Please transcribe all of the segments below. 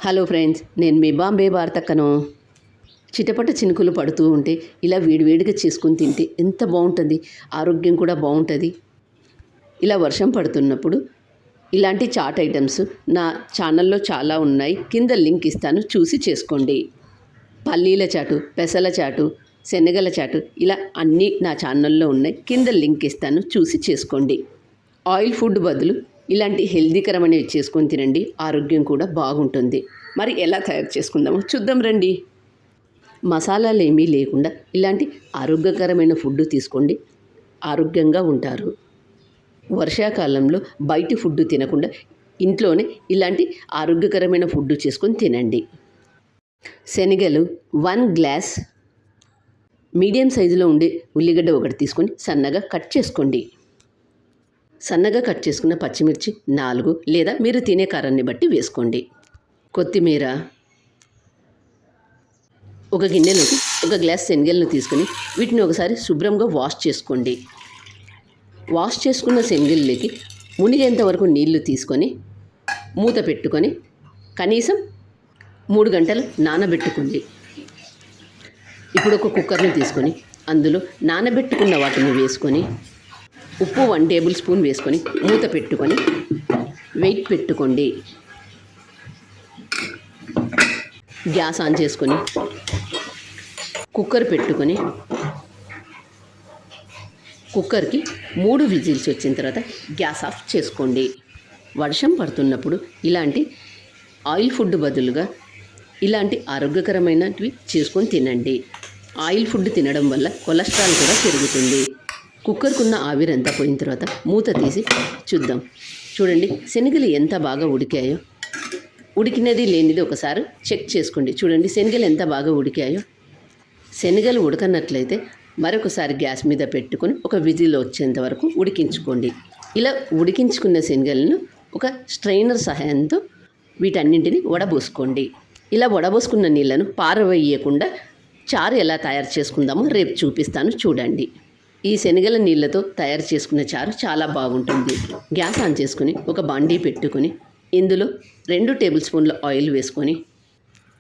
Hello friends, నేను మీ బాంబే భారతక్కను. చిటపట చినుకులు పడుతూ ఉంటే ఇలా వేడివేడిగా చేసుకుని తింటే ఎంత బాగుంటుంది. ఆరోగ్యం కూడా బాగుంటుంది. ఇలా వర్షం పడుతున్నప్పుడు ఇలాంటి చాట్ ఐటమ్స్ నా ఛానల్లో చాలా ఉన్నాయి. కింద లింక్ ఇస్తాను, చూసి చేసుకోండి. పల్లీల చాటు, పెసల చాటు, శనగల చాటు ఇలా అన్నీ నా ఛానల్లో ఉన్నాయి. కింద లింక్ ఇస్తాను, చూసి చేసుకోండి. ఆయిల్ ఫుడ్ బదులు ఇలాంటి హెల్దీకరమైనవి చేసుకొని తినండి. ఆరోగ్యం కూడా బాగుంటుంది. మరి ఎలా తయారు చేసుకుందామో చూద్దాం రండి. మసాలాలు ఏమీ లేకుండా ఇలాంటి ఆరోగ్యకరమైన ఫుడ్ తీసుకోండి. ఆరోగ్యంగా ఉంటారు. వర్షాకాలంలో బయటి ఫుడ్ తినకుండా ఇంట్లోనే ఇలాంటి ఆరోగ్యకరమైన ఫుడ్ చేసుకొని తినండి. శనగలు 1 గ్లాస్, మీడియం సైజులో ఉండే ఉల్లిగడ్డ ఒకటి తీసుకొని సన్నగా కట్ చేసుకోండి. సన్నగా కట్ చేసుకున్న పచ్చిమిర్చి 4 లేదా మీరు తినే కారాన్ని బట్టి వేసుకోండి. కొత్తిమీర, ఒక గిన్నెలోకి 1 గ్లాస్ శనగలను తీసుకొని వీటిని ఒకసారి శుభ్రంగా వాష్ చేసుకోండి. వాష్ చేసుకున్న శనగల్లోకి మునిగేంత వరకు నీళ్లు తీసుకొని మూత పెట్టుకొని కనీసం 3 గంటలు నానబెట్టుకోండి. ఇప్పుడు ఒక కుక్కర్ని తీసుకొని అందులో నానబెట్టుకున్న వాటిని వేసుకొని ఉప్పు 1 టేబుల్ స్పూన్ వేసుకొని మూత పెట్టుకొని వెయిట్ పెట్టుకోండి. గ్యాస్ ఆన్ చేసుకొని కుక్కర్ పెట్టుకొని కుక్కర్కి 3 విజిల్స్ వచ్చిన తర్వాత గ్యాస్ ఆఫ్ చేసుకోండి. వర్షం పడుతున్నప్పుడు ఇలాంటి ఆయిల్ ఫుడ్ బదులుగా ఇలాంటి ఆరోగ్యకరమైనవి చేసుకొని తినండి. ఆయిల్ ఫుడ్ తినడం వల్ల కొలెస్ట్రాల్ కూడా పెరుగుతుంది. కుక్కర్కున్న ఆవిరంతా పోయిన తర్వాత మూత తీసి చూద్దాం. చూడండి శనగలు ఎంత బాగా ఉడికాయో. ఉడికినది లేనిది ఒకసారి చెక్ చేసుకోండి. చూడండి శనగలు ఎంత బాగా ఉడికాయో. శనగలు ఉడకనట్లయితే మరొకసారి గ్యాస్ మీద పెట్టుకొని ఒక విజిల్ వచ్చేంత వరకు ఉడికించుకోండి. ఇలా ఉడికించుకున్న శనగలను ఒక స్ట్రైనర్ సహాయంతో వీటన్నింటిని వడబోసుకోండి. ఇలా వడబోసుకున్న నీళ్ళను పారవేయకుండా చారు ఎలా తయారు చేసుకుందామో రేపు చూపిస్తాను, చూడండి. ఈ శనగల నీళ్ళతో తయారు చేసుకున్న చారు చాలా బాగుంటుంది. గ్యాస్ ఆన్ చేసుకుని ఒక బాండీ పెట్టుకొని ఇందులో 2 టేబుల్ స్పూన్ల ఆయిల్ వేసుకొని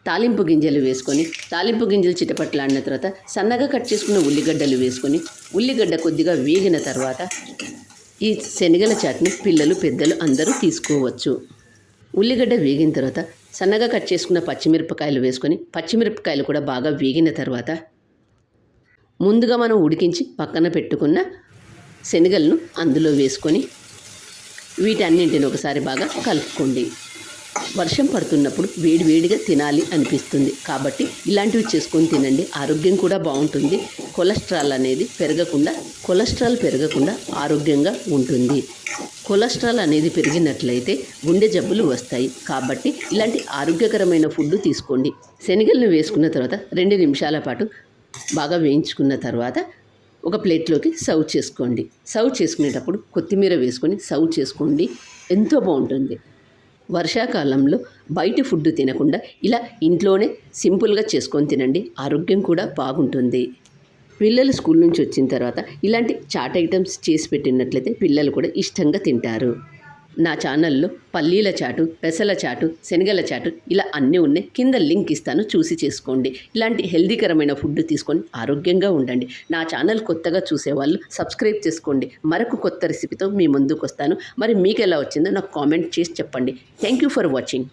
తాలింపు గింజలు వేసుకొని తాలింపు గింజలు చిటపట్లాడిన తర్వాత సన్నగా కట్ చేసుకున్న ఉల్లిగడ్డలు వేసుకొని ఉల్లిగడ్డ కొద్దిగా వేగిన తర్వాత ఈ శనగల చాట్ని పిల్లలు పెద్దలు అందరూ తీసుకోవచ్చు. ఉల్లిగడ్డ వేగిన తర్వాత సన్నగా కట్ చేసుకున్న పచ్చిమిరపకాయలు వేసుకొని పచ్చిమిరపకాయలు కూడా బాగా వేగిన తర్వాత ముందుగా మనం ఉడికించి పక్కన పెట్టుకున్న శనగలను అందులో వేసుకొని వీటన్నింటిని ఒకసారి బాగా కలుపుకోండి. వర్షం పడుతున్నప్పుడు వేడివేడిగా తినాలి అనిపిస్తుంది కాబట్టి ఇలాంటివి చేసుకొని తినండి. ఆరోగ్యం కూడా బాగుంటుంది. కొలెస్ట్రాల్ పెరగకుండా ఆరోగ్యంగా ఉంటుంది. కొలెస్ట్రాల్ అనేది పెరిగినట్లయితే గుండె జబ్బులు వస్తాయి. కాబట్టి ఇలాంటి ఆరోగ్యకరమైన ఫుడ్ తీసుకోండి. శనగలను వేసుకున్న తర్వాత 2 నిమిషాల పాటు బాగా వేయించుకున్న తర్వాత ఒక ప్లేట్లోకి సర్వ్ చేసుకోండి. సర్వ్ చేసుకునేటప్పుడు కొత్తిమీర వేసుకొని సర్వ్ చేసుకోండి. ఎంతో బాగుంటుంది. వర్షాకాలంలో బయట ఫుడ్ తినకుండా ఇలా ఇంట్లోనే సింపుల్గా చేసుకొని తినండి. ఆరోగ్యం కూడా బాగుంటుంది. పిల్లలు స్కూల్ నుంచి వచ్చిన తర్వాత ఇలాంటి చాట్ ఐటమ్స్ చేసి పెట్టినట్లయితే పిల్లలు కూడా ఇష్టంగా తింటారు. నా ఛానల్లో పల్లీల చాటు, పెసల చాటు, శనగల చాటు ఇలా అన్నీ ఉన్నాయి. కింద లింక్ ఇస్తాను, చూసి చేసుకోండి. ఇలాంటి హెల్దీకరమైన ఫుడ్ తీసుకొని ఆరోగ్యంగా ఉండండి. నా ఛానల్ కొత్తగా చూసేవాళ్ళు సబ్స్క్రైబ్ చేసుకోండి. మరొక కొత్త రెసిపీతో మీ ముందుకు వస్తాను. మరి మీకు ఎలా వచ్చిందో నాకు కామెంట్ చేసి చెప్పండి. Thank you for watching.